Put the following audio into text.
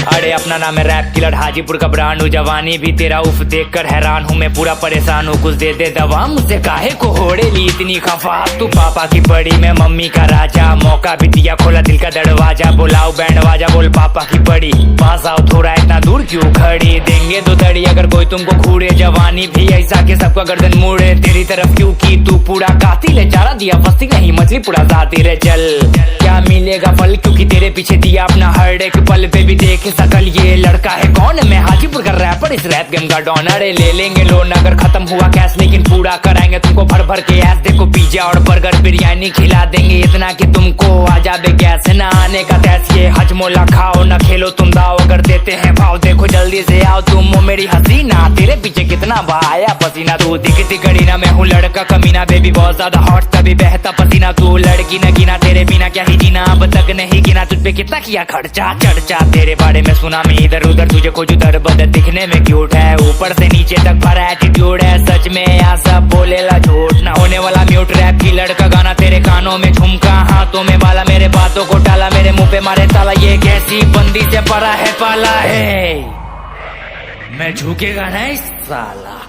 अरे अपना नाम है रैप किलर, हाजीपुर का ब्रांड हूँ। जवानी भी तेरा उफ देख कर हैरान हूँ मैं, पूरा परेशान हूँ। कुछ दे दे दवा, मुझसे काहे को होड़े ली इतनी खफा। तू पापा की पड़ी, मैं मम्मी का राजा। मौका भी दिया, खोला दिल का दरवाजा। बुलाओ बैंड बाजा, बोल पापा की पड़ी। पास आओ थोड़ा, इतना दूर क्यों खड़ी। देंगे दो दड़ी अगर कोई तुमको खूड़े। जवानी भी ऐसा के सबका गर्दन मुड़े। तेरी तरफ क्यों की तू पूरा कातिल है। चारा दिया फंसी नहीं मछली पूरा जाती रे। चल क्या मिलेगा फल, क्योंकि तेरे पीछे दिया अपना हर एक पल पे भी देख सकल। ये लड़का है कौन, मैं हाजीपुर का रैपर, इस रैप गेम का डॉन। अरे ले लेंगे लोन अगर खत्म हुआ कैश, लेकिन पूरा कराएंगे तुमको भर भर के ऐस। देखो पिज्जा और बर्गर बिरयानी खिला देंगे, इतना कि तुमको आ जाबे गैस। ना आने का तैस, ये हजमोला खाओ ना खेलो तुम दाव, अगर देते हैं भाव देखो जल्दी से आओ तुम। वो मेरी हसीना, तेरे पीछे कितना बहाया पसीना। तू दिखती कड़ी ना, मैं हूँ लड़का कमीना। बेबी बहुत ज्यादा हॉट तभी बहता पसीना। तू लड़की न गिना, तेरे बिना क्या ही जीना। अब तक नहीं गिना तुझ पे कितना किया खर्चा चर्चा। तेरे बारे में सुना मैं इधर उधर, तुझे खोजू दर बदर। दिखने में क्यूट है, ऊपर से नीचे तक भरा एटीट्यूड है। सच में यहाँ सब बोलेला झूठ, ना होने वाला म्यूट। रैप की लड़का गाना तेरे कानों में झुमका, हाथों में बाला। मेरे बातों को टाला, मेरे मुंह पे मारे ताला। ये कैसी बंदी से परा है पाला है, मैं झुकेगा नहीं साला।